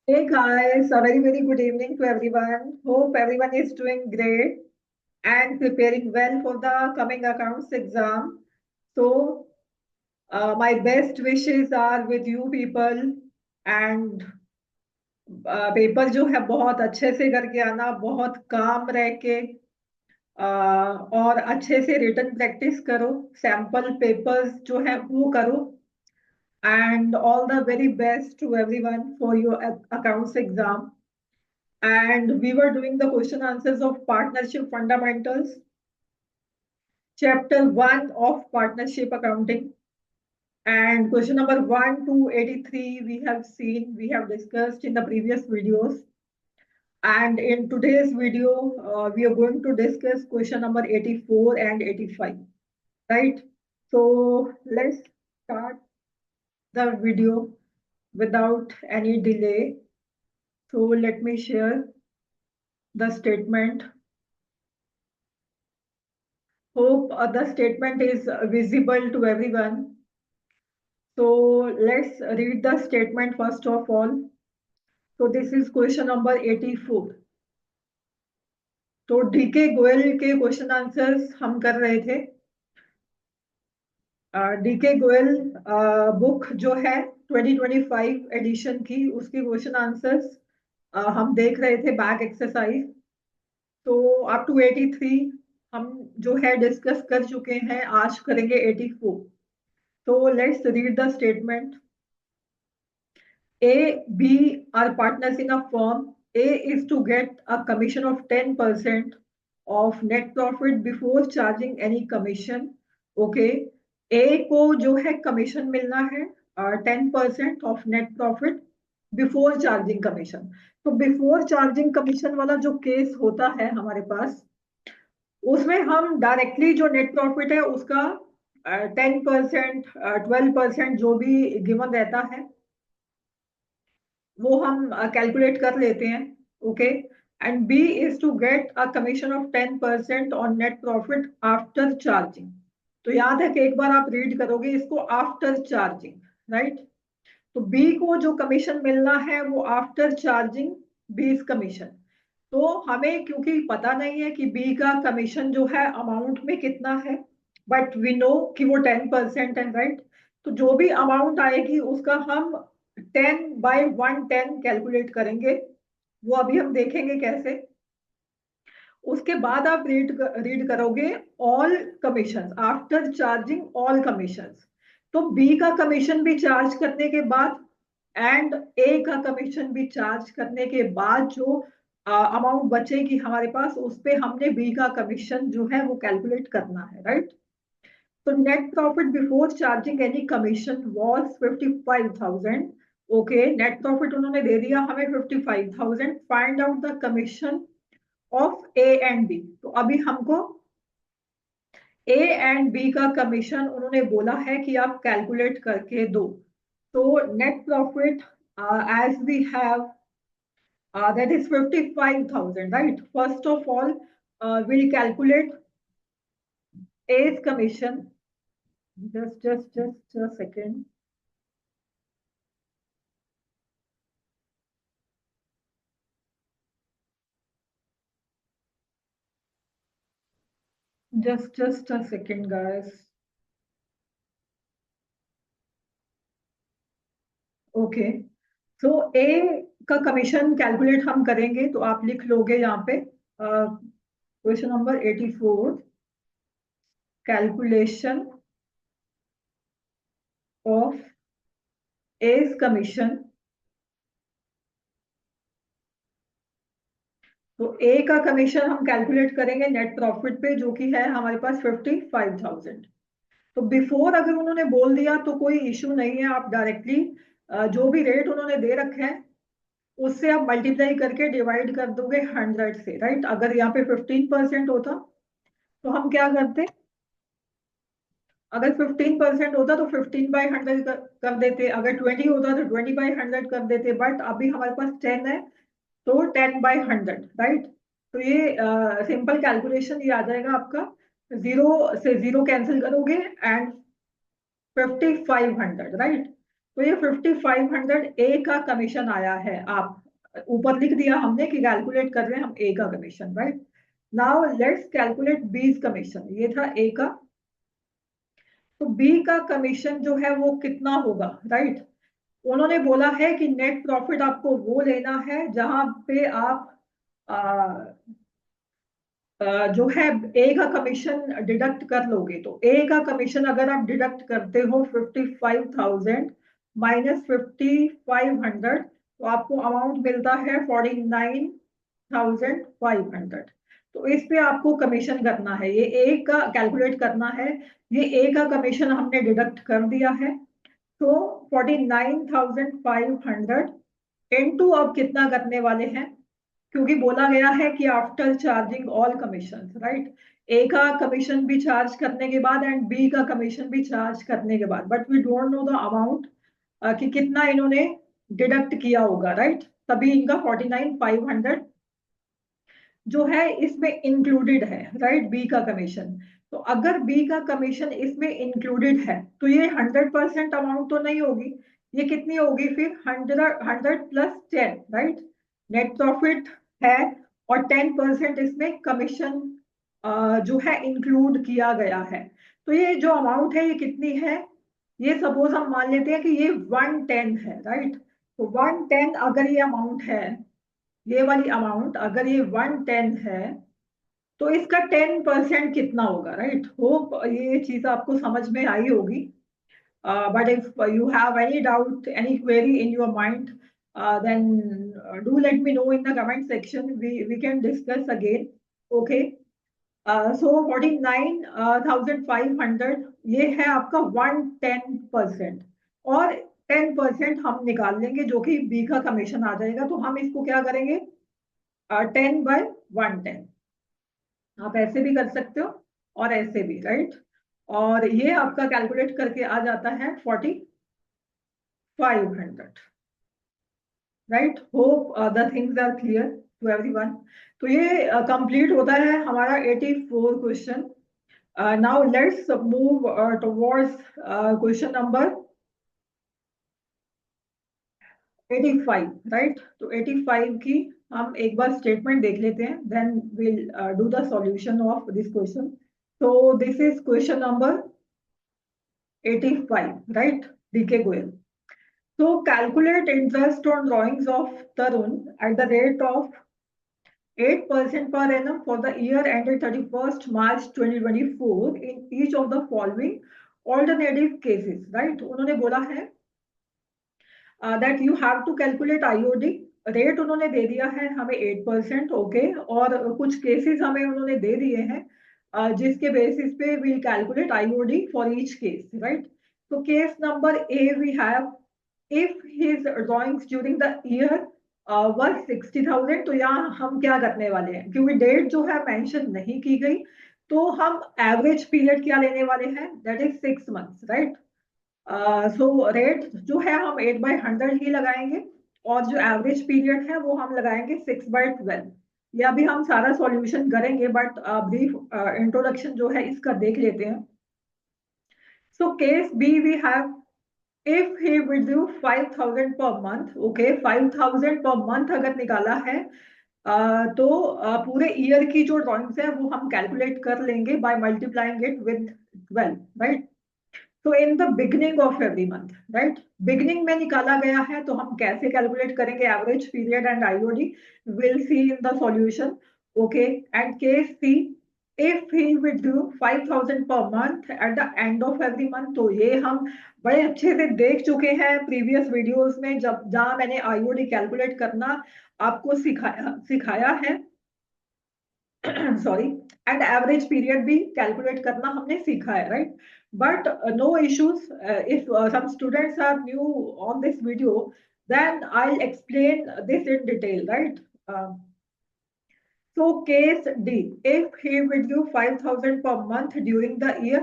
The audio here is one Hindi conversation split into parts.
Hey guys, a very good evening to everyone. Hope everyone is doing great and preparing well for the coming accounts exam. So, my best wishes are with you people and paper जो है बहुत अच्छे से करके आना, बहुत काम रह के और अच्छे से रिटन प्रैक्टिस करो, सैंपल पेपर्स जो है वो करो and all the very best to everyone for your accounts exam. And we were doing the question answers of partnership fundamentals, chapter 1 of partnership accounting. And question number 1 to 83 we have seen, we have discussed in the previous videos. And in today's video, we are going to discuss question number 84 and 85, right? So let's start the video without any delay. So let me share the statement. Hope the statement is visible to everyone. So let's read the statement first of all. So this is question number 84. तो डीके गोयल के क्वेश्चन आंसर्स हम कर रहे थे. डीके गोयल बुक जो है 2025 एडिशन की, उसके क्वेश्चन आंसर्स हम देख रहे थे बैक एक्सरसाइज. तो अप टू 83 हम जो है डिस्कस कर चुके हैं, आज करेंगे 84. So let's read the statement. A, B are partners in a firm. A is to get a commission of 10% of net profit before charging any commission. Okay. A को जो है कमीशन मिलना है 10% of net profit before charging commission. तो बिफोर चार्जिंग कमीशन वाला जो केस होता है हमारे पास, उसमें हम डायरेक्टली जो नेट प्रॉफिट है उसका 10%, 12% जो भी गिवन रहता है वो हम कैलकुलेट कर लेते हैं. Okay. And B is to get a commission of 10% on net profit after charging. तो याद है कि एक बार आप रीड करोगे इसको आफ्टर चार्जिंग, राइट? तो बी को जो कमीशन मिलना है वो आफ्टर चार्जिंग बीस कमीशन. तो हमें क्योंकि पता नहीं है कि बी का कमीशन जो है अमाउंट में कितना है, बट वी नो कि वो 10% है, राइट? तो जो भी अमाउंट आएगी उसका हम 10/110 कैलकुलेट करेंगे. वो अभी हम देखेंगे कैसे. उसके बाद आप रीड करोगे all commission after charging all commission. तो बी का कमीशन भी चार्ज करने के बाद एंड ए का कमीशन भी चार्ज करने के बाद जो अमाउंट बचेगी हमारे पास, उस पे हमने बी का कमीशन जो है वो कैलकुलेट करना है, राइट? तो net profit before charging any commission was 55,000. Okay, net profit उन्होंने दे दिया हमें 55,000. Find out the commission of A and B. तो अभी हमको ए एंड बी का कमीशन उन्होंने बोला है कि आप कैलकुलेट करके दो. तो net profit as we have that is 55,000, right? First of all, we'll calculate A's commission. Just a second. Just a second, guys. Okay. So A का कमीशन कैलकुलेट हम करेंगे, तो आप लिख लोगे यहाँ पे question number 84, calculation of A's commission. तो ए का कमीशन हम कैलकुलेट करेंगे नेट प्रॉफिट पे, जो कि है हमारे पास 55,000. तो बिफोर अगर उन्होंने बोल दिया तो कोई इश्यू नहीं है, आप डायरेक्टली जो भी रेट उन्होंने दे रखे हैं उससे आप मल्टीप्लाई करके डिवाइड कर दोगे 100 से, राइट? अगर यहाँ पे 15% होता तो हम क्या करते, अगर 15% होता तो 15/100 कर देते, अगर 20 होता तो 20/100 कर देते, बट अभी हमारे पास 10 है तो 10/100, राइट? तो ये सिंपल कैलकुलेशन ये आ जाएगा आपका. जीरो से जीरो कैंसिल करोगे एंड 5500, राइट? तो ये 5500 ए का कमीशन आया है। आप ऊपर लिख दिया हमने कि कैलकुलेट कर रहे हैं हम ए का commission, right. Now let's calculate बीज कमीशन। ये था ए का, तो बी का कमीशन जो है वो कितना होगा, राइट। उन्होंने बोला है कि नेट प्रॉफिट आपको वो लेना है जहां पे आप जो है ए का कमीशन डिडक्ट कर लोगे। तो ए का कमीशन अगर आप डिडक्ट करते हो 55,000 माइनस 5500, तो आपको अमाउंट मिलता है 49,500। तो इस पे आपको कमीशन करना है, ये ए का कैलकुलेट करना है। ये ए का कमीशन हमने डिडक्ट कर दिया है। तो 49,500 इनटू अब कितना करने वाले हैं, क्योंकि बोला गया है कि after charging all commission, right. A का कमीशन भी चार्ज करने के बाद एंड बी का कमीशन भी चार्ज करने के बाद, but we don't know the amount कि कितना इन्होंने डिडक्ट किया होगा, राइट। तभी इनका 49,500 जो है इसमें इंक्लूडेड है, राइट, बी का कमीशन। तो अगर बी का कमीशन इसमें इंक्लूडेड है तो ये 100% अमाउंट तो नहीं होगी। ये कितनी होगी फिर, 100 प्लस 10, राइट। नेट प्रॉफिट है और 10% इसमें कमीशन जो है इंक्लूड किया गया है। तो ये जो अमाउंट है ये कितनी है, ये सपोज हम मान लेते हैं कि ये 110 है, राइट। तो 110 अगर ये अमाउंट है, ये वाली अमाउंट अगर ये 110 है, तो इसका 10% कितना होगा, राइट। होप ये चीज आपको समझ में आई होगी। But if you have any doubt, any query in your mind, then do let me know in the comment section. We can discuss again. Okay. So 49,500 ये है आपका 110%, और 10% हम निकाल लेंगे जो कि बी का कमीशन आ जाएगा। तो हम इसको क्या करेंगे, 10/110। आप ऐसे भी कर सकते हो और ऐसे भी, राइट। और ये आपका कैलकुलेट करके आ जाता है 4500, right. Hope the things are clear to everyone. तो ये कंप्लीट होता है हमारा 84 question. Now let's move towards question number 85, right. तो 85 की हम एक बार स्टेटमेंट देख लेते हैं, then will do the solution of this question. So this is question number 85, right? DK Goyal. So calculate interest on drawings of Tarun at the rate of 8% per annum for the year ended 31st March 2024 in each of the following alternative cases, right? उन्होंने बोला है that you have to calculate IOD। Rate उन्होंने दे दिया है हमें 8%, ओके। और कुछ केसेस हमें उन्होंने दे दिए हैं जिसके बेसिस पे we'll calculate IOD for each case, right? So case number A we have, if his drawings during the year was 60,000। तो यहाँ हम क्या करने वाले हैं, क्योंकि डेट जो है मेंशन नहीं की गई, तो हम एवरेज पीरियड क्या लेने वाले हैं, that is 6 months, right. So rate जो है हम 8/100 ही लगाएंगे, और जो एवरेज पीरियड है वो हम लगाएंगे 6/12। ये अभी हम सारा सॉल्यूशन करेंगे, बट ब्रीफ इंट्रोडक्शन जो है इसका देख लेते हैं। So case B we have, if he withdrew 5,000 per month, okay. 5,000 per month अगर निकाला है तो पूरे ईयर की जो ड्रॉइंग्स है वो हम कैलकुलेट कर लेंगे by multiplying it with 12, right. तो in the beginning of every month, right, beginning में निकाला गया है, तो हम कैसे कैलकुलेट करेंगे average period and IOD, will see in the solution, okay. And case C, if he withdrew 5,000 per month at the end of every month. तो ये हम बड़े अच्छे से देख चुके हैं प्रीवियस वीडियोस में, जब जहां मैंने आईओडी कैलकुलेट करना आपको सिखाया है सॉरी, एंड एवरेज पीरियड भी कैलकुलेट करना हमने सीखा है, right. But no issues, if some students are new on this video, then I'll explain this in detail, right? So case D, if he withdrew 5,000 per month during the year,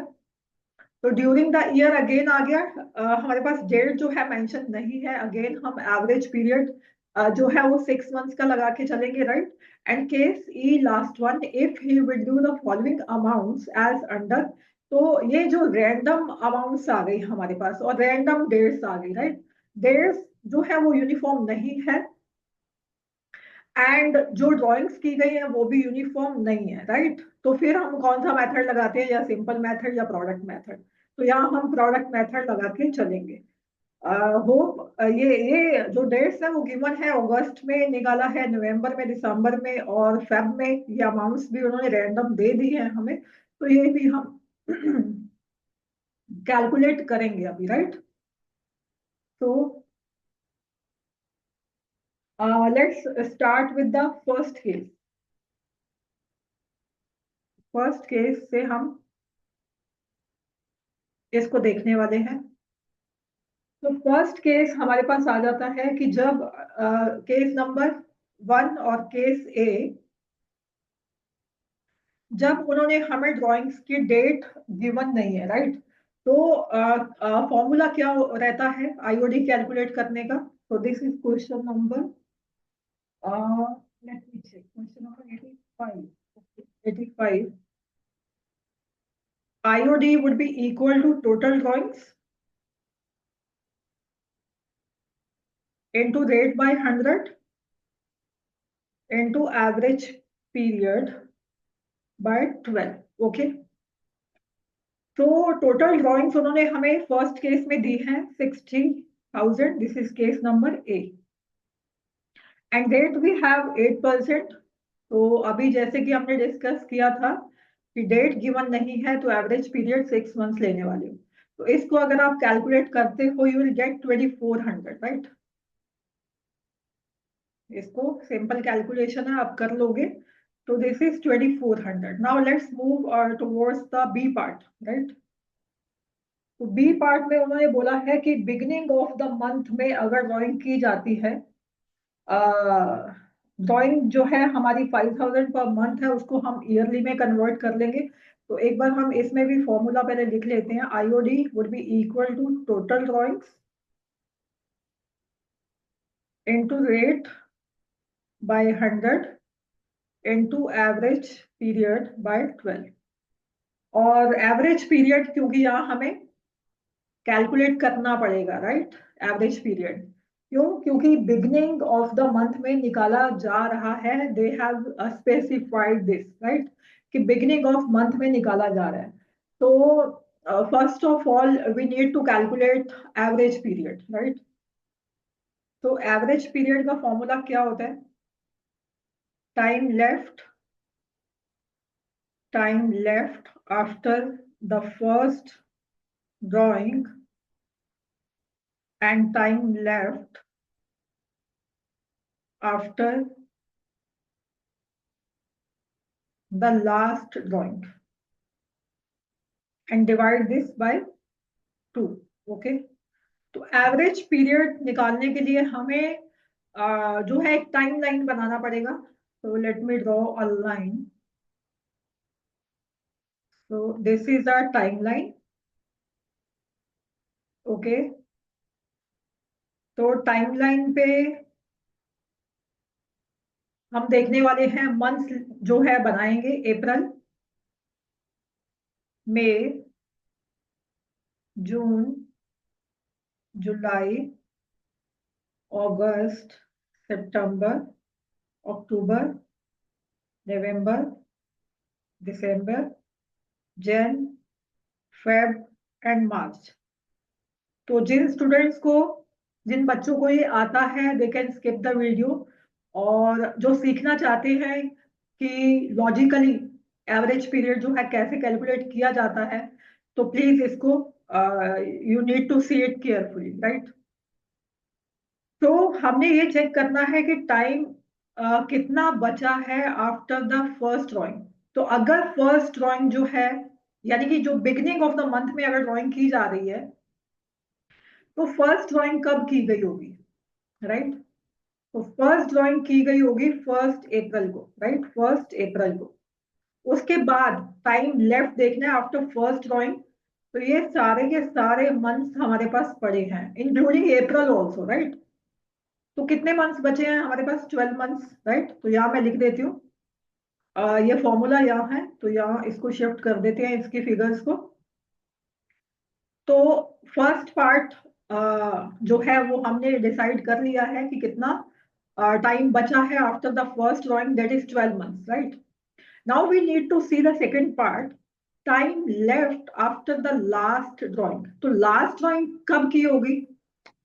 तो ड्यूरिंग द ईयर अगेन आ गया, हमारे पास डेट जो है मेंशन नहीं है, अगेन हम एवरेज पीरियड जो है वो 6 मंथ्स का लगा के चलेंगे, right. And case E last one, if he will do the following amounts as under तो ये जो रैंडम अमाउंट्स आ गई हमारे पास और रैंडम डेट्स आ गई, राइट। डेट्स जो है वो यूनिफॉर्म नहीं है, एंड जो ड्राइंग्स की गई है वो भी यूनिफॉर्म नहीं है, राइट। तो फिर हम कौन सा मेथड लगाते हैं, या सिंपल मेथड या प्रोडक्ट मेथड। तो यहाँ हम प्रोडक्ट मेथड लगा के चलेंगे। होप ये जो डेट्स है वो गिवन है, अगस्त में निकाला है, नवंबर में, दिसंबर में और फेब में। ये अमाउंट्स भी उन्होंने रैंडम दे दी है हमें, तो ये भी हम कैलकुलेट करेंगे अभी, राइट। तो let's start with the first case. First case से हम इसको देखने वाले हैं। तो फर्स्ट केस हमारे पास आ जाता है कि जब केस नंबर 1 और केस ए, जब उन्होंने हमें ड्राइंग्स की डेट गिवन नहीं है, राइट। तो फॉर्मूला क्या रहता है आईओडी कैलकुलेट करने का। तो this is question number, let me check, question number 85। 85, IOD would be equal to total drawings into rate by 100 into average period by 12। ओके। तो टोटल ड्राइंग्स उन्होंने हमें फर्स्ट केस में दी है 60,000। This is case number A, and rate we have 8%। तो अभी जैसे कि हमने डिस्कस किया था कि डेट गिवन नहीं है तो एवरेज पीरियड 6 मंथ्स लेने वाले हो। तो इसको अगर आप कैलकुलेट करते हो यू विल गेट 2400, राइट। इसको सिंपल कैलकुलेशन है, आप कर लोगे। तो this is 2400। Now let's move towards the B part, right. तो बी पार्ट में उन्होंने बोला है कि बिगिनिंग ऑफ द मंथ में अगर ड्राइंग की जाती है, ड्राइंग जो है हमारी 5000 पर मंथ है, उसको हम ईयरली में कन्वर्ट कर लेंगे। तो एक बार हम इसमें भी फॉर्मूला पहले लिख लेते हैं। IOD would be equal to total drawings into rate by 100 into average period by 12। और एवरेज पीरियड क्योंकि यहाँ हमें कैलकुलेट करना पड़ेगा, राइट। एवरेज पीरियड क्यों, क्योंकि बिगनिंग ऑफ द मंथ में निकाला जा रहा है। They have specified this, right, कि बिगनिंग ऑफ मंथ में निकाला जा रहा है। तो first of all we need to calculate average period, right. तो एवरेज पीरियड का फॉर्मूला क्या होता है, time left after the first drawing and time left after the last drawing and divide this by 2। Okay. तो एवरेज पीरियड निकालने के लिए हमें जो है एक टाइम लाइन बनाना पड़ेगा। तो let me draw a line. So this is a time line. Okay. तो टाइम लाइन पे हम देखने वाले हैं मंथ्स जो है बनाएंगे, अप्रैल, मई, जून, जुलाई, अगस्त, सितंबर, अक्टूबर, नवंबर, दिसंबर, जन, फेब एंड मार्च। तो जिन बच्चों को ये आता है they can skip the video, और जो सीखना चाहते हैं कि लॉजिकली एवरेज पीरियड जो है कैसे कैलकुलेट किया जाता है, तो प्लीज इसको you need to see it carefully, right. तो हमने ये चेक करना है कि टाइम कितना बचा है आफ्टर द फर्स्ट ड्राइंग। तो अगर फर्स्ट ड्राइंग जो है, यानी कि जो बिगनिंग ऑफ द मंथ में अगर ड्राइंग की जा रही है, तो फर्स्ट ड्राइंग कब की गई होगी, राइट। तो फर्स्ट ड्राइंग की गई होगी 1 अप्रैल को, राइट, 1 अप्रैल को। उसके बाद टाइम लेफ्ट देखना है आफ्टर फर्स्ट ड्राइंग। तो ये सारे के सारे मंथ्स हमारे पास पड़े हैं, इंक्लूडिंग अप्रैल ऑल्सो, राइट। तो कितने मंथ्स बचे हैं हमारे पास, 12 मंथ्स, राइट। तो यहाँ मैं लिख देती हूँ, ये फॉर्मूला यहाँ है, तो यहाँ इसको शिफ्ट कर देते हैं इसकी फिगर्स को। तो फर्स्ट पार्ट जो है वो हमने डिसाइड कर लिया है कि कितना टाइम बचा है after the first drawing, that is 12 months, right? Now we need to see the second part, time left after the last drawing. तो लास्ट ड्राइंग कब की होगी?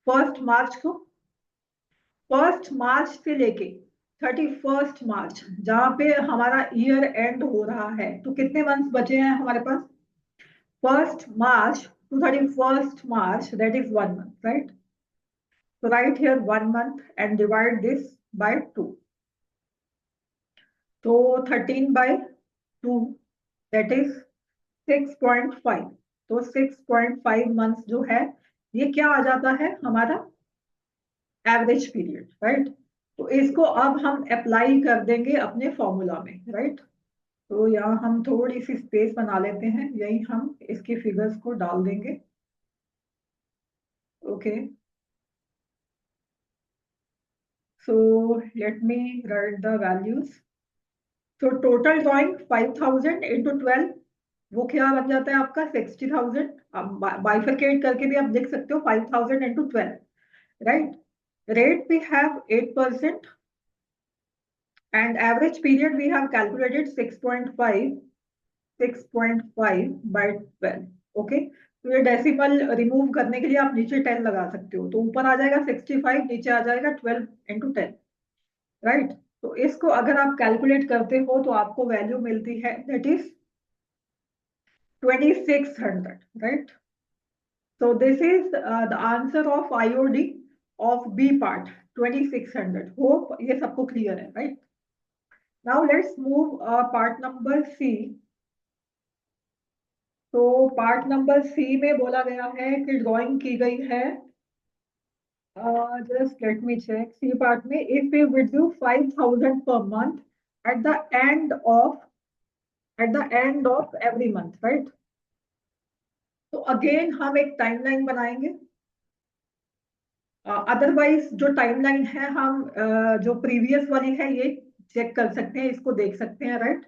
1 मार्च को। 1 मार्च से लेके 31 मार्च, जहां पे हमारा ईयर एंड हो रहा है, तो कितने मंथ्स बचे हैं हमारे पास? 1 March to 31 March, that is 1 month, right? So write here 1 month and divide this by 2. So 13/2, that is 6.5. तो 6.5 months जो है, ये क्या आ जाता है हमारा एवरेज पीरियड, राइट? तो इसको अब हम अप्लाई कर देंगे अपने फॉर्मूला में, राइट? तो यहाँ हम थोड़ी सी स्पेस बना लेते हैं, यही हम इसके फिगर्स को डाल देंगे। Okay, so let me write the values. So total drawing 5,000 into 12, वो क्या बन जाता है आपका 60,000। अब बाइफरकेट करके भी आप लिख सकते हो 5,000 into 12, right? Rate we have 8% and average period we have calculated 6.5 by 12। ओके, तो ये डेसिमल रिमूव करने के लिए आप नीचे 10 लगा सकते हो, तो ऊपर आ जाएगा 65, नीचे आ जाएगा 12 into 10, राइट? तो इसको अगर आप कैलकुलेट करते हो तो आपको वैल्यू मिलती है, that is 2600, right? So this is the answer of IOD of B part, 2600. Hope ये सबको clear है, right? Now let's move part number C. तो पार्ट नंबर सी में बोला गया है कि ड्राइंग की गई है, just let me check, C part में, if we withdraw 5,000 per month at the end of every month, right? तो अगेन हम एक टाइमलाइन बनाएंगे। अदरवाइज जो टाइमलाइन है हम जो प्रीवियस वाली है ये चेक कर सकते हैं, इसको देख सकते हैं, राइट?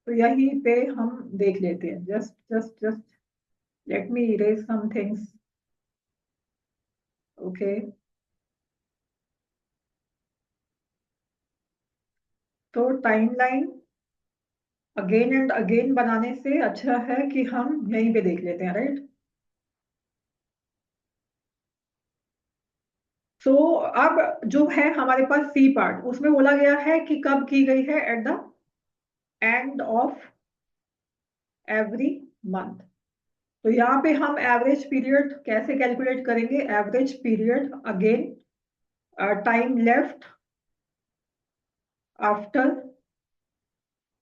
तो यहीं पे हम देख लेते हैं, just let me erase some things. Okay, तो टाइमलाइन अगेन एंड अगेन बनाने से अच्छा है कि हम यहीं पे देख लेते हैं, राइट? सो अब जो है हमारे पास सी पार्ट, उसमें बोला गया है कि कब की गई है, eight the end of every month. तो यहाँ पे हम एवरेज पीरियड कैसे कैलकुलेट करेंगे? Average period again, time left after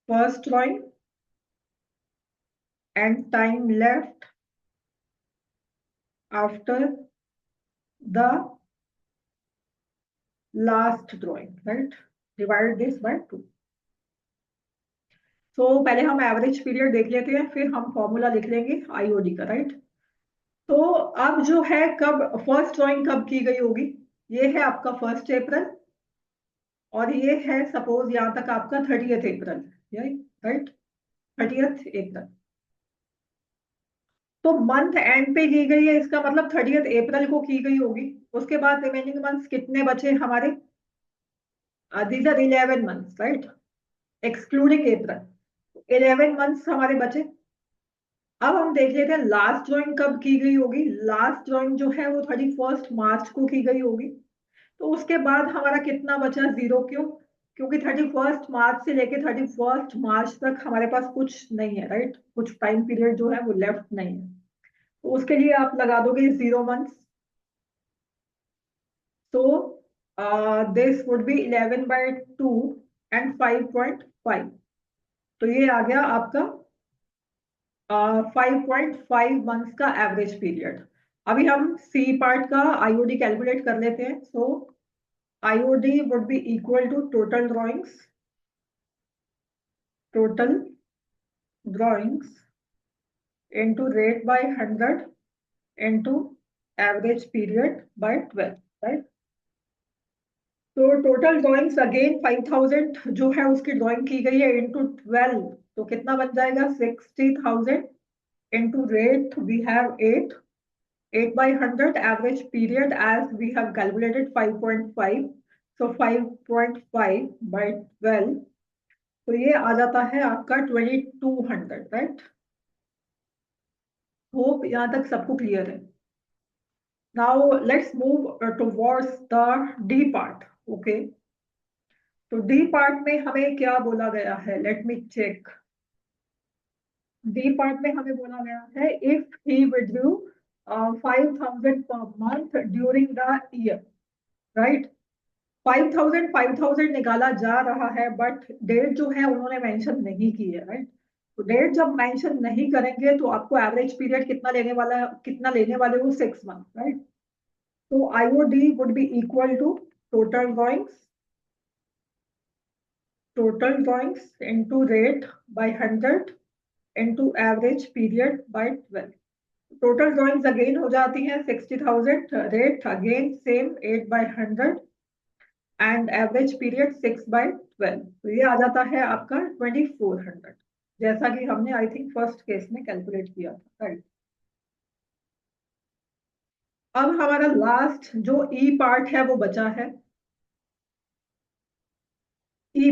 first drawing and time left after the last drawing, right? Divide this by 2। तो पहले हम एवरेज पीरियड देख लेते हैं, फिर हम फॉर्मूला लिख लेंगे आईओडी का, राइट? तो अब जो है, कब फर्स्ट ड्राइंग कब की गई होगी? ये है आपका 1 अप्रैल, और ये है सपोज यहाँ तक आपका 30 अप्रैल, राइट? 30 अप्रैल। तो मंथ एंड पे की गई है, इसका मतलब 30 अप्रैल को की गई होगी। उसके बाद रिमेनिंग मंथ्स कितने बचे हमारे? These are 11 months, right? Excluding April, 11 months हमारे बचे। अब हम देख लेते हैं लास्ट ड्राइंग कब की गई होगी। लास्ट ड्राइंग जो है वो 31 मार्च को की गई होगी। तो उसके बाद हमारा कितना बचा? 0। क्यों? क्योंकि 31 मार्च से लेके 31 मार्च तक हमारे पास कुछ नहीं है, राइट? कुछ टाइम पीरियड जो है वो लेफ्ट नहीं है, तो उसके लिए आप लगा दोगे 0 मंथ्स। तो दिस वुड बी 11/2 एंड 5.5। तो ये आ गया आपका 5.5 मंथ्स का एवरेज पीरियड। अभी हम सी पार्ट का आईओडी कैलकुलेट कर लेते हैं। So IOD would be equal to total drawings into rate by 100 into average period by 12, right? तो टोटल ड्राइंग्स अगेन 5,000 जो है उसकी ड्राइंग की गई है इंटू 12, तो कितना बन जाएगा? 60,000 into rate we have 8, 8/100 average period as we have calculated 5.5. So 5.5 by 12, तो ये आ जाता है आपका 2200, राइट। होप यहाँ तक सबको क्लियर है। Now let's move towards the D part. Okay, तो डी पार्ट में हमें क्या बोला गया है, let me check. D part में हमें बोला गया है if he withdrew 5,000 per month during the year, right. 5,000 निकाला जा रहा है, बट डेट जो है उन्होंने मेंशन नहीं की है, राइट। तो डेट जब मेंशन नहीं करेंगे तो आपको एवरेज पीरियड कितना लेने वाला, कितना लेने वाले हो, 6 मंथ, राइट। तो IOD would be equal to total drawings into rate by 100 into average period by 12। Total drawings again हो जाती हैं 60,000, rate again same 8/100 and average period 6/12। तो ये आ जाता है आपका 2400, जैसा कि हमने आई थिंक फर्स्ट केस में कैलकुलेट किया था, राइट। अब हमारा लास्ट जो ई पार्ट है वो बचा है। ई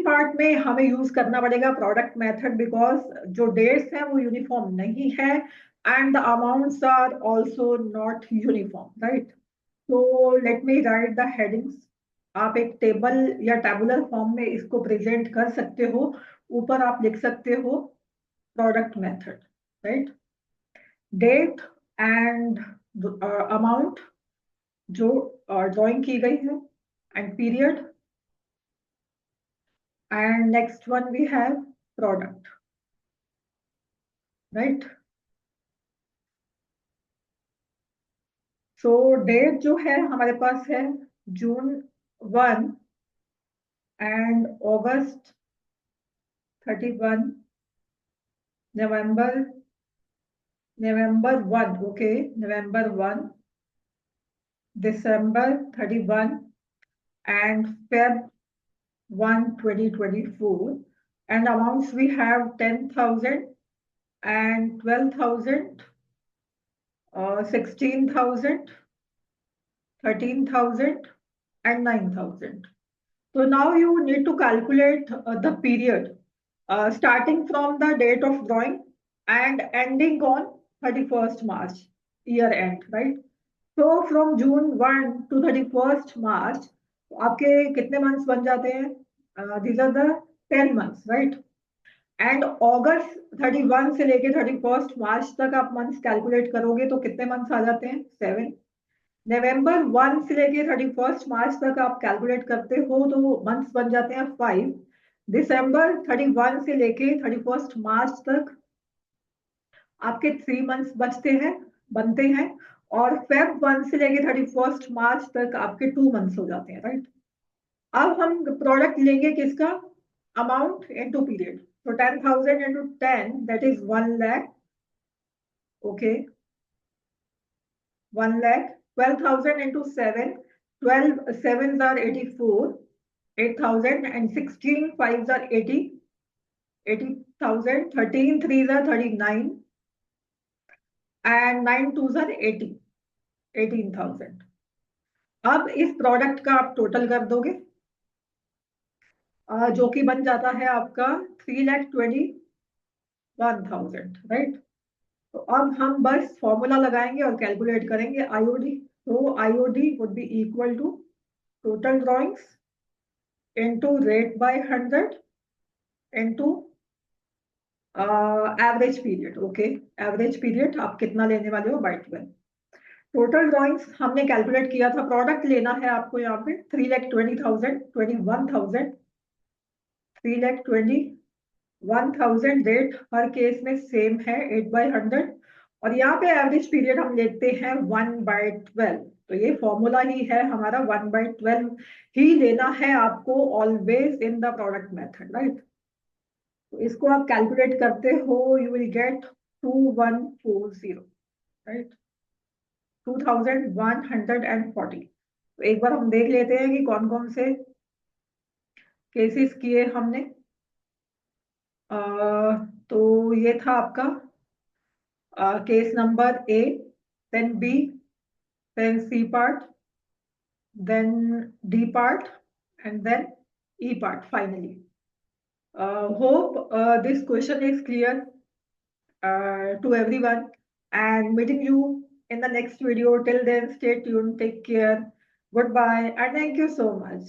पार्ट में हमें यूज करना पड़ेगा प्रोडक्ट मेथड, बिकॉज जो डेट्स हैं वो यूनिफॉर्म नहीं है and the amounts are also not uniform, right. तो let me write the headings. आप एक टेबल या टेबुलर फॉर्म में इसको प्रेजेंट कर सकते हो। ऊपर आप लिख सकते हो product method, right. Date and amount जो ड्राइंग की गई है, and period, and next one we have product, right। so date जो है हमारे पास है June 1 and August 31, November 1, okay, November 1, December 31 and Feb 1, 2024, and amounts we have 10,000 and 12,000, 16,000, 13,000 and 9,000. So now you need to calculate the period starting from the date of drawing and ending on 31st March, year end, right? So from June 1 to 31st March, आपके कितने months बन जाते हैं? These are the 10 months, right? And August 31 से लेके 31st March तक आप मंथ्स कैलकुलेट करोगे तो कितने मंथ्स आ जाते हैं? 7। November 1 से लेके 31st March तक आप कैलकुलेट करते हो तो मंथ्स बन जाते हैं 5। December 31 से लेके 31st March तक आपके 3 मंथ्स बनते हैं, और Feb 1 से लेके 31st March तक आपके 2 मंथ्स हो जाते हैं, राइट। अब हम प्रोडक्ट लेंगे किसका? Amount into period. तो 10,000 into 10, that is 1 lakh, okay, 1 lakh। 12,000 into 7, 12 sevens are 84, 8,000, and 16 fives are 80, 80,000, 13 threes are 39, and 9 twos are 80, 18,000। अब इस प्रोडक्ट का आप टोटल कर दोगे, जो कि बन जाता है आपका 3,21,000, राइट। तो अब हम बस फॉर्मूला लगाएंगे और कैलकुलेट करेंगे आईओडी। तो IOD would be equal to total drawings into rate by 100 into average period. Okay, average period आप कितना लेने वाले हो बाय 12। टोटल ड्राइंग्स हमने कैलकुलेट किया था, प्रोडक्ट लेना है आपको यहाँ पे 3,20,000, 21,000, 3,21,000। रेट हर केस में सेम है 8/100, और यहाँ पे एवरेज पीरियड हम लेते हैं 1/12। तो ये फॉर्मूला ही है हमारा, 1/12 ही लेना है आपको always in the product method, right. तो इसको आप कैलकुलेट करते हो, यू विल गेट 2140, राइट, 2140। तो एक बार हम देख लेते हैं कि कौन कौन से केसेस किए हमने। तो ये था आपका case number A, then B, then C part, then D part, and then E part finally. Hope this question is clear to everyone, and meeting you in the next video. Till then, stay tuned, take care, goodbye, and thank you so much.